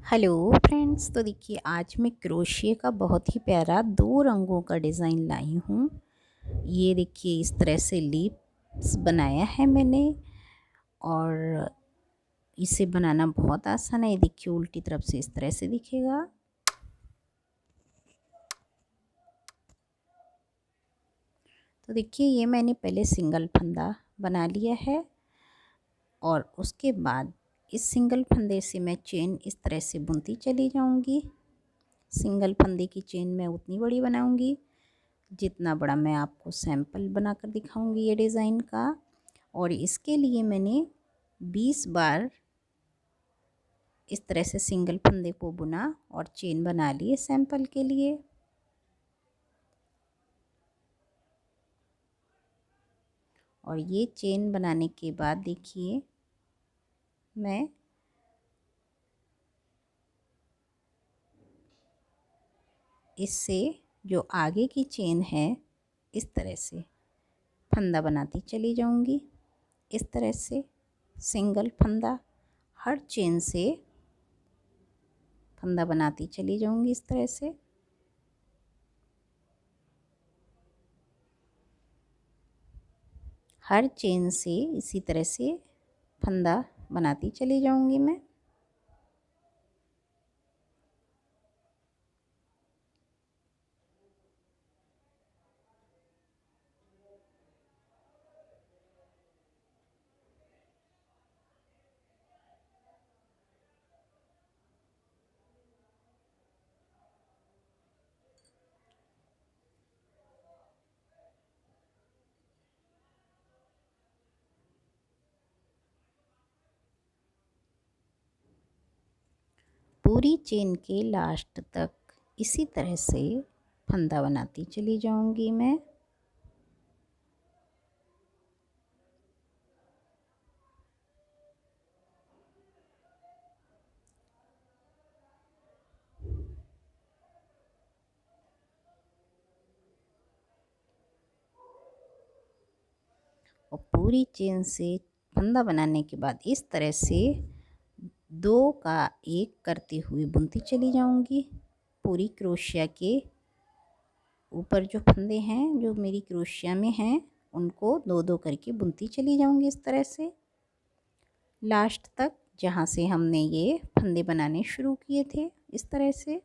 Hello friends, तो देखिए आज मैं क्रोशिया का बहुत ही प्यारा 2 रंगों का डिज़ाइन लाई हूँ। ये देखिए इस तरह से लीव्स बनाया है मैंने और इसे बनाना बहुत आसान है। ये देखिए उल्टी तरफ से इस तरह से दिखेगा। तो देखिए ये मैंने पहले सिंगल फंदा बना लिया है और उसके बाद इस सिंगल फंदे से मैं चेन इस तरह से बुनती चली जाऊँगी। सिंगल फंदे की चेन मैं उतनी बड़ी बनाऊँगी जितना बड़ा मैं आपको सैंपल बनाकर दिखाऊंगी ये डिज़ाइन का। और इसके लिए मैंने 20 बार इस तरह से सिंगल फंदे को बुना और चेन बना लिए सैंपल के लिए। और ये चेन बनाने के बाद देखिए मैं इससे जो आगे की चेन है इस तरह से फंदा बनाती चली जाऊंगी। इस तरह से सिंगल फंदा हर चेन से फंदा बनाती चली जाऊंगी इस तरह से। हर चेन से इसी तरह से फंदा बनाती चली जाऊंगी मैं। पूरी चेन के लास्ट तक इसी तरह से फंदा बनाती चली जाऊंगी मैं। और पूरी चेन से फंदा बनाने के बाद इस तरह से 2 का 1 करते हुए बुनती चली जाऊंगी। पूरी क्रोशिया के ऊपर जो फंदे हैं जो मेरी क्रोशिया में हैं उनको 2-2 करके बुनती चली जाऊंगी इस तरह से लास्ट तक, जहाँ से हमने ये फंदे बनाने शुरू किए थे इस तरह से।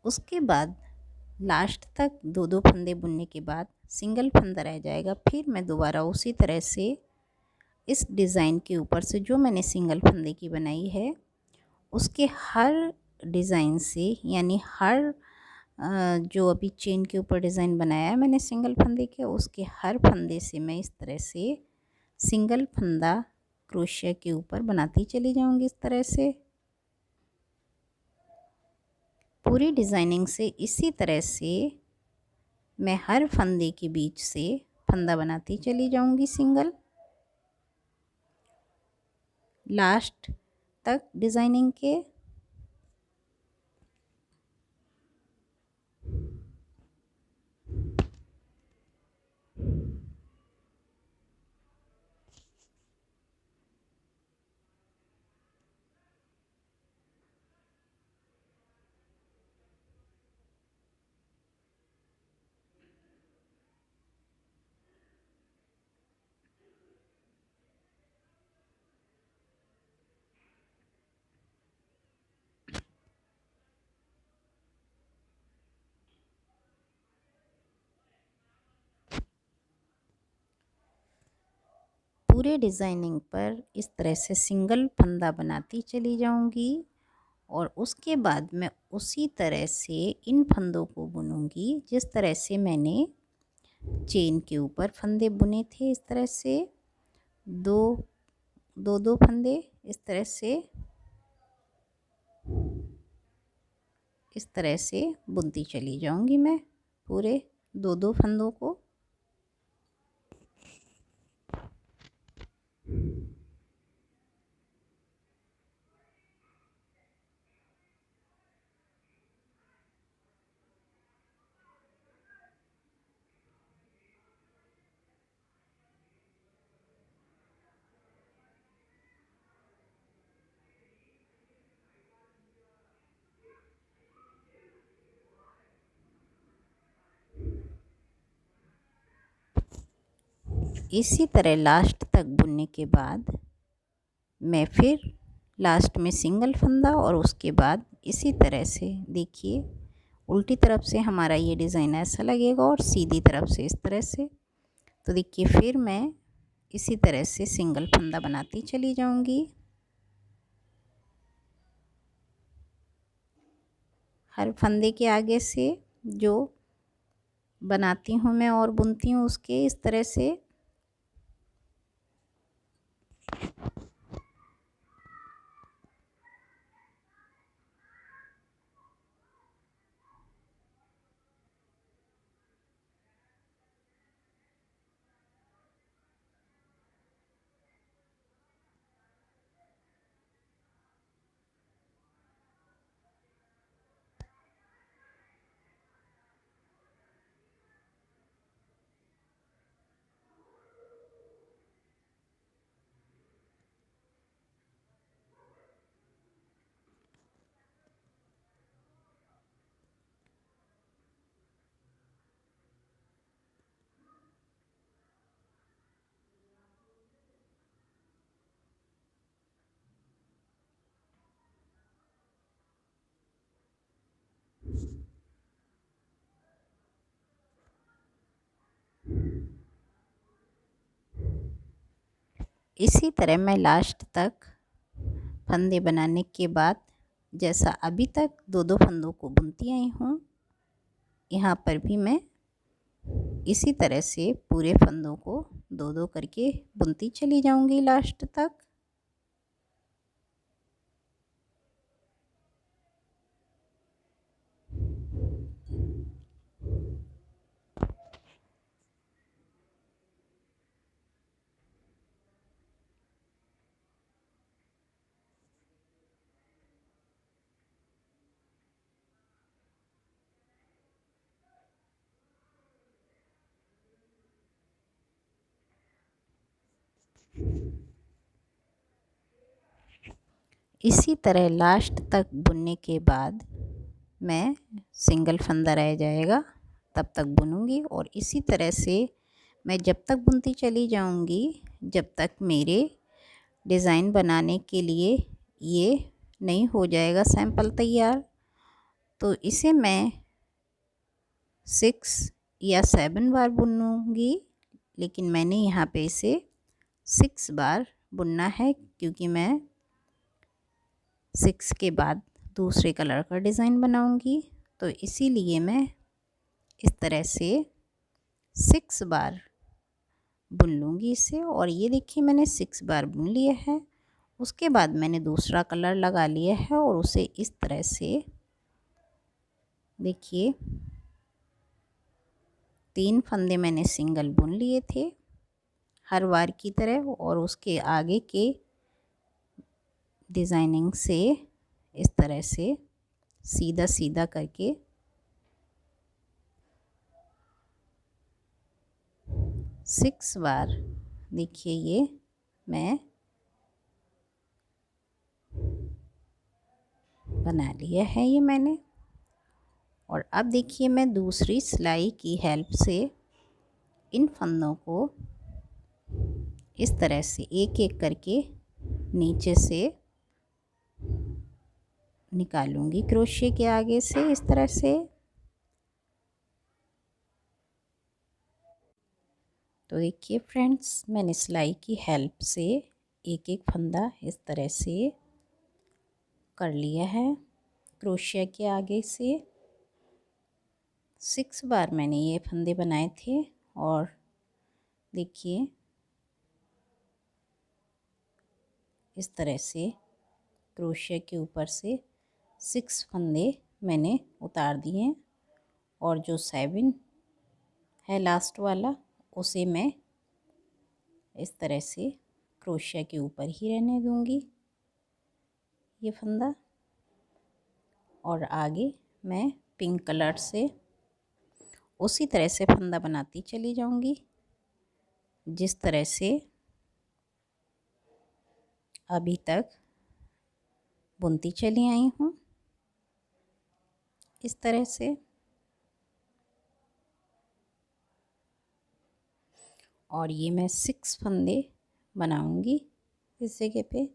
उसके बाद लास्ट तक 2-2 फंदे बुनने के बाद सिंगल फंदा रह जाएगा। फिर मैं दोबारा उसी तरह से इस डिज़ाइन के ऊपर से जो मैंने सिंगल फंदे की बनाई है उसके हर डिज़ाइन से, यानी हर जो अभी चेन के ऊपर डिज़ाइन बनाया है मैंने सिंगल फंदे के, उसके हर फंदे से मैं इस तरह से सिंगल फंदा क्रोशिया के ऊपर बनाती चली जाऊंगी इस तरह से। पूरी डिज़ाइनिंग से इसी तरह से मैं हर फंदे के बीच से फंदा बनाती चली जाऊंगी सिंगल लास्ट तक डिज़ाइनिंग के। पूरे डिज़ाइनिंग पर इस तरह से सिंगल फंदा बनाती चली जाऊंगी और उसके बाद मैं उसी तरह से इन फंदों को बुनूंगी जिस तरह से मैंने चेन के ऊपर फंदे बुने थे। इस तरह से दो दो दो फंदे इस तरह से बुनती चली जाऊंगी मैं पूरे 2-2 फंदों को। इसी तरह लास्ट तक बुनने के बाद मैं फिर लास्ट में सिंगल फंदा और उसके बाद इसी तरह से देखिए उल्टी तरफ से हमारा ये डिज़ाइन ऐसा लगेगा और सीधी तरफ से इस तरह से। तो देखिए फिर मैं इसी तरह से सिंगल फंदा बनाती चली जाऊंगी। हर फंदे के आगे से जो बनाती हूँ मैं और बुनती हूँ उसके इस तरह से। इसी तरह मैं लास्ट तक फंदे बनाने के बाद जैसा अभी तक दो दो फंदों को बुनती आई हूँ, यहाँ पर भी मैं इसी तरह से पूरे फंदों को दो दो करके बुनती चली जाऊंगी लास्ट तक। इसी तरह लास्ट तक बुनने के बाद मैं सिंगल फंदा रह जाएगा तब तक बुनूंगी और इसी तरह से मैं जब तक बुनती चली जाऊंगी जब तक मेरे डिज़ाइन बनाने के लिए ये नहीं हो जाएगा सैंपल तैयार। तो इसे मैं 6 या 7 बार बुनूंगी, लेकिन मैंने यहाँ पे इसे 6 बार बुनना है क्योंकि मैं 6 के बाद दूसरे कलर का डिज़ाइन बनाऊंगी। तो इसीलिए मैं इस तरह से 6 बार बुन लूँगी इसे। और ये देखिए मैंने 6 बार बुन लिया है। उसके बाद मैंने दूसरा कलर लगा लिया है और उसे इस तरह से देखिए 3 फंदे मैंने सिंगल बुन लिए थे हर बार की तरह और उसके आगे के डिज़ाइनिंग से इस तरह से सीधा सीधा करके 6 बार देखिए ये मैं बना लिया है ये मैंने। और अब देखिए मैं दूसरी सिलाई की हेल्प से इन फंदों को इस तरह से एक एक करके नीचे से निकालूंगी क्रोशे के आगे से इस तरह से। तो देखिए फ्रेंड्स मैंने सिलाई की हेल्प से एक एक फंदा इस तरह से कर लिया है क्रोशिया के आगे से। 6 बार मैंने ये फंदे बनाए थे और देखिए इस तरह से क्रोशिया के ऊपर से 6 फंदे मैंने उतार दिए और जो 7 है लास्ट वाला उसे मैं इस तरह से क्रोशिया के ऊपर ही रहने दूंगी ये फंदा। और आगे मैं पिंक कलर से उसी तरह से फंदा बनाती चली जाऊंगी जिस तरह से अभी तक बुनती चली आई हूँ इस तरह से। और ये मैं 6 फंदे बनाऊंगी इस जगह पे।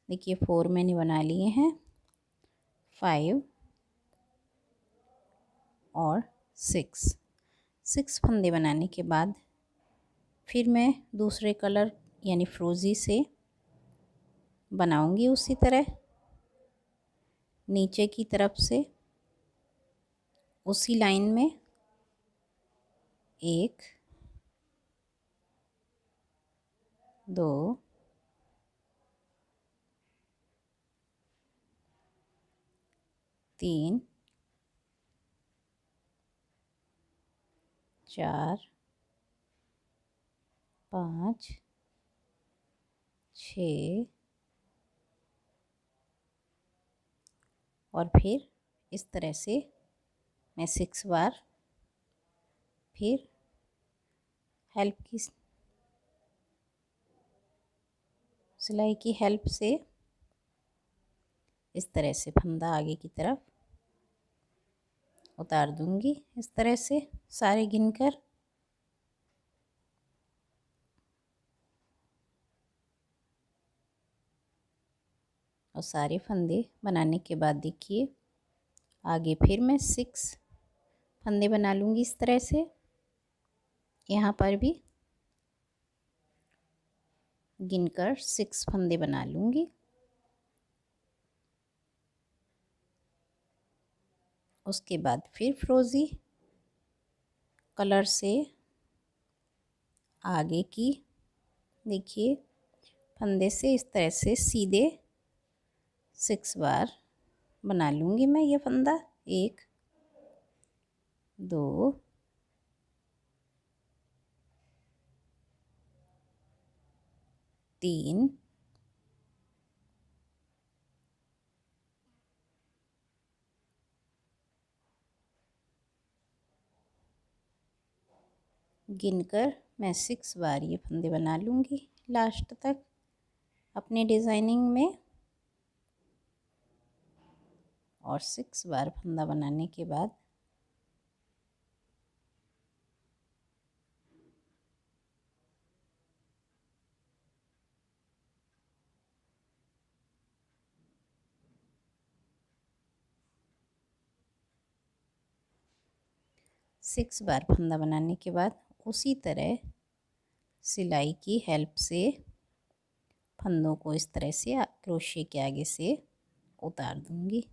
देखिए 4 मैंने बना लिए हैं, 5 और 6 फंदे बनाने के बाद फिर मैं दूसरे कलर यानी फ्रोज़ी से बनाऊंगी उसी तरह नीचे की तरफ से उसी लाइन में 1 2 3 4 5 6 और फिर इस तरह से मैं 6 बार फिर हेल्प की सिलाई की हेल्प से इस तरह से फंदा आगे की तरफ उतार दूंगी, इस तरह से सारे गिनकर। और सारे फंदे बनाने के बाद देखिए आगे फिर मैं 6 फंदे बना लूँगी इस तरह से। यहाँ पर भी गिनकर 6 फंदे बना लूँगी। उसके बाद फिर फ्रोज़ी कलर से आगे की देखिए फंदे से इस तरह से सीधे 6 बार बना लूँगी मैं ये फंदा। 1 2 3 गिनकर मैं 6 बार ये फंदे बना लूँगी लास्ट तक अपनी डिज़ाइनिंग में। और 6 बार फंदा बनाने के बाद सिक्स बार फंदा बनाने के बाद उसी तरह सिलाई की हेल्प से फंदों को इस तरह से क्रोशे के आगे से उतार दूंगी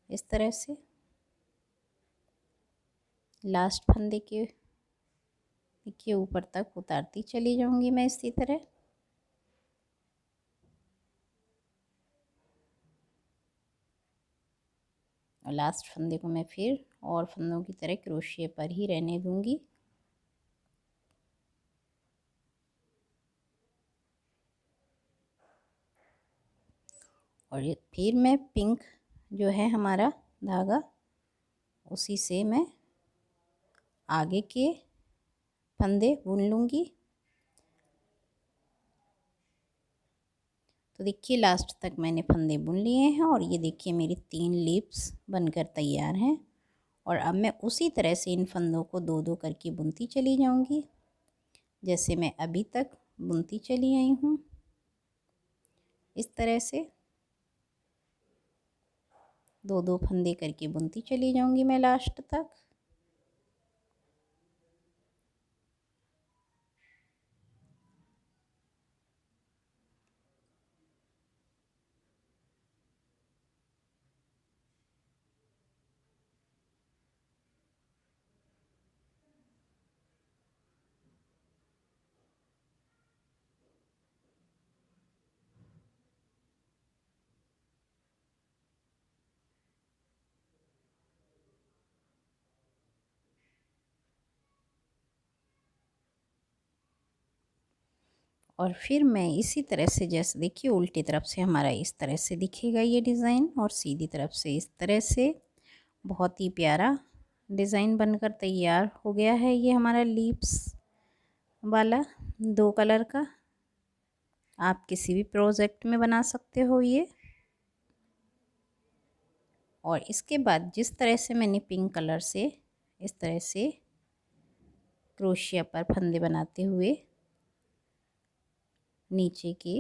इस तरह से लास्ट फंदे के देखिए ऊपर तक उतारती चली जाऊंगी मैं इसी तरह। और लास्ट फंदे को मैं फिर और फंदों की तरह क्रोशे पर ही रहने दूंगी। और फिर मैं पिंक जो है हमारा धागा उसी से मैं आगे के फंदे बुन लूँगी। तो देखिए लास्ट तक मैंने फंदे बुन लिए हैं और ये देखिए मेरी 3 लीव्स बनकर तैयार हैं। और अब मैं उसी तरह से इन फंदों को 2-2 करके बुनती चली जाऊंगी जैसे मैं अभी तक बुनती चली आई हूँ। इस तरह से 2-2 फंदे करके बुनती चली जाऊंगी मैं लास्ट तक। और फिर मैं इसी तरह से जैसे देखिए उल्टी तरफ से हमारा इस तरह से दिखेगा ये डिज़ाइन और सीधी तरफ से इस तरह से बहुत ही प्यारा डिज़ाइन बनकर तैयार हो गया है ये हमारा लीव्स वाला 2 कलर का। आप किसी भी प्रोजेक्ट में बना सकते हो ये। और इसके बाद जिस तरह से मैंने पिंक कलर से इस तरह से क्रोशिया पर फंदे बनाते हुए नीचे की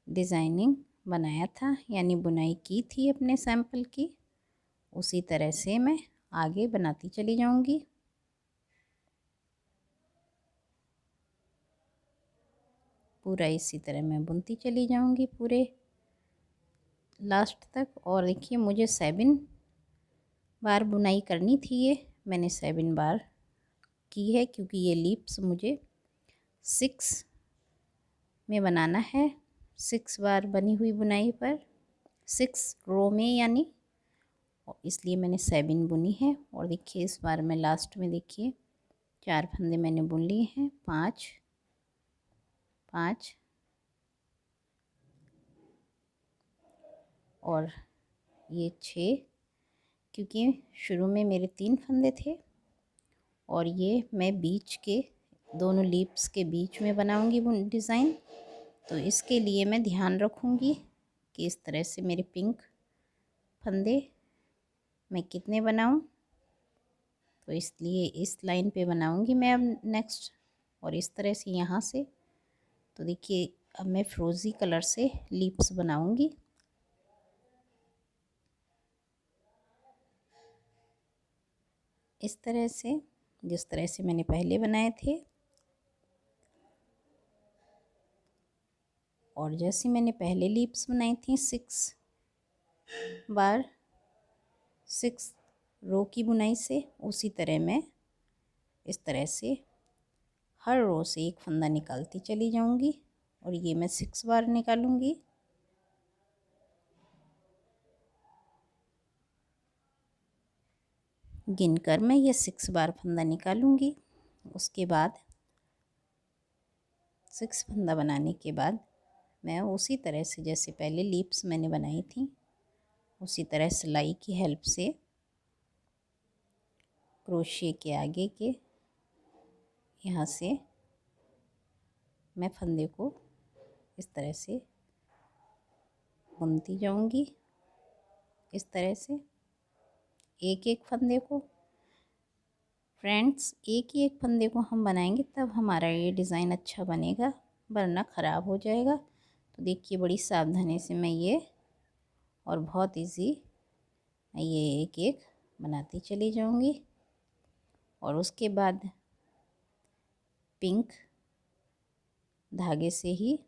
डिज़ाइनिंग बनाया था, यानी बुनाई की थी अपने सैंपल की। उसी तरह से मैं आगे बनाती चली जाऊंगी। पूरा इसी तरह मैं बुनती चली जाऊंगी पूरे लास्ट तक। और देखिए मुझे 7 बार बुनाई करनी थी, ये मैंने 7 बार की है, क्योंकि ये लीप्स मुझे 6 में बनाना है। 6 बार बनी हुई बुनाई पर 6 रो में यानी, और इसलिए मैंने 7 बुनी है। और देखिए इस बार मैं लास्ट में देखिए 4 फंदे मैंने बुन लिए हैं, 5 5 और ये 6, क्योंकि शुरू में मेरे 3 फंदे थे और ये मैं बीच के दोनों लीप्स के बीच में बनाऊंगी डिज़ाइन। तो इसके लिए मैं ध्यान रखूंगी कि इस तरह से मेरे पिंक फंदे मैं कितने बनाऊं। तो इसलिए इस लाइन पे बनाऊंगी मैं अब नेक्स्ट, और इस तरह से यहाँ से। तो देखिए अब मैं फ्रोज़ी कलर से लीप्स बनाऊंगी। इस तरह से, जिस तरह से मैंने पहले बनाए थे। और जैसे मैंने पहले लीप्स बनाई थी 6 बार 6 रो की बुनाई से, उसी तरह मैं इस तरह से हर रो से एक फंदा निकालती चली जाऊंगी। और ये मैं 6 बार निकालूंगी। गिनकर मैं ये 6 बार फंदा निकालूंगी। उसके बाद 6 फंदा बनाने के बाद मैं उसी तरह से जैसे पहले लीप्स मैंने बनाई थी, उसी तरह सिलाई की हेल्प से क्रोशिया के आगे के यहाँ से मैं फंदे को इस तरह से बुनती जाऊंगी। इस तरह से एक एक फंदे को, फ्रेंड्स एक ही एक फंदे को हम बनाएंगे तब हमारा ये डिज़ाइन अच्छा बनेगा, वरना ख़राब हो जाएगा। तो देखिए बड़ी सावधानी से मैं ये, और बहुत इजी मैं ये एक एक बनाती चली जाऊंगी। और उसके बाद पिंक धागे से ही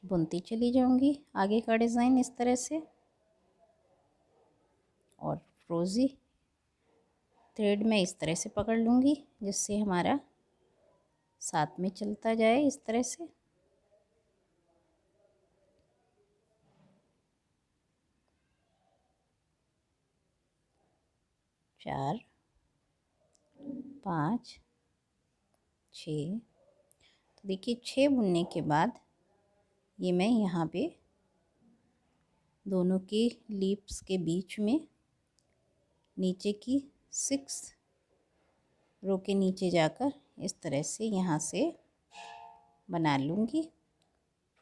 बुनती चली जाऊंगी आगे का डिज़ाइन इस तरह से। और फ्रोज़ी थ्रेड में इस तरह से पकड़ लूँगी जिससे हमारा साथ में चलता जाए इस तरह से। चार, 5, 6। तो देखिए 6 बुनने के बाद ये मैं यहाँ पे दोनों के लीप्स के बीच में नीचे की 6 रो के नीचे जाकर इस तरह से यहाँ से बना लूँगी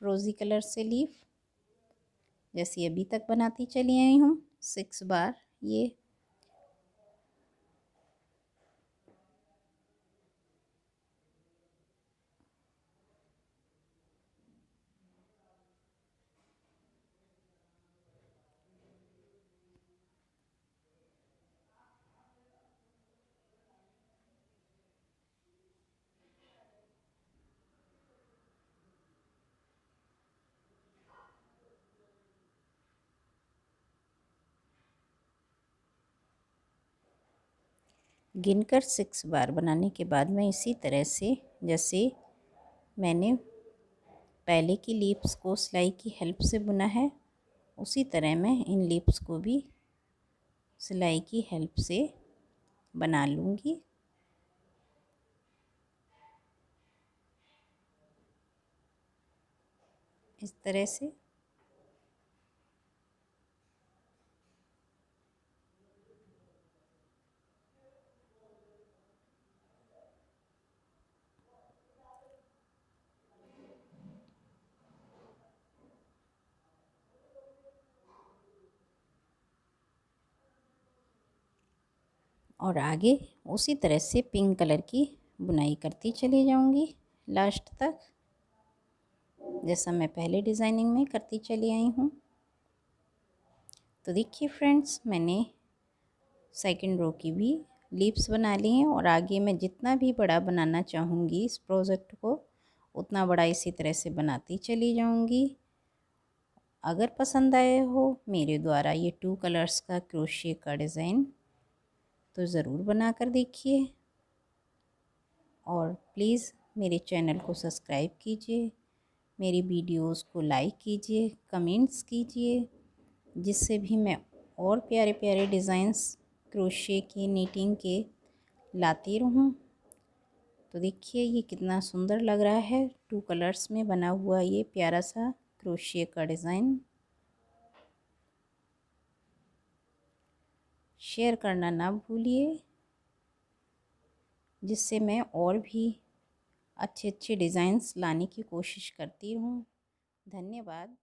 फ्रोज़ी कलर से लीफ, जैसे अभी तक बनाती चली आई हूँ 6 बार ये। गिनकर 6 बार बनाने के बाद मैं इसी तरह से, जैसे मैंने पहले की लीप्स को सिलाई की हेल्प से बुना है, उसी तरह मैं इन लीप्स को भी सिलाई की हेल्प से बना लूँगी। इस तरह से। और आगे उसी तरह से पिंक कलर की बुनाई करती चली जाऊंगी लास्ट तक, जैसा मैं पहले डिज़ाइनिंग में करती चली आई हूँ। तो देखिए फ्रेंड्स, मैंने सेकंड रो की भी लीव्स बना ली हैं और आगे मैं जितना भी बड़ा बनाना चाहूँगी इस प्रोजेक्ट को उतना बड़ा इसी तरह से बनाती चली जाऊँगी। अगर पसंद आए हो मेरे द्वारा ये 2 कलर्स का क्रोशिया का डिज़ाइन तो ज़रूर बना कर देखिए और प्लीज़ मेरे चैनल को सब्सक्राइब कीजिए, मेरी वीडियोस को लाइक कीजिए, कमेंट्स कीजिए, जिससे भी मैं और प्यारे प्यारे डिज़ाइंस क्रोशिया के नीटिंग के लाती रहूं। तो देखिए ये कितना सुंदर लग रहा है 2 कलर्स में बना हुआ ये प्यारा सा क्रोशिया का डिज़ाइन। शेयर करना ना भूलिए, जिससे मैं और भी अच्छे अच्छे डिज़ाइंस लाने की कोशिश करती रहूं। धन्यवाद।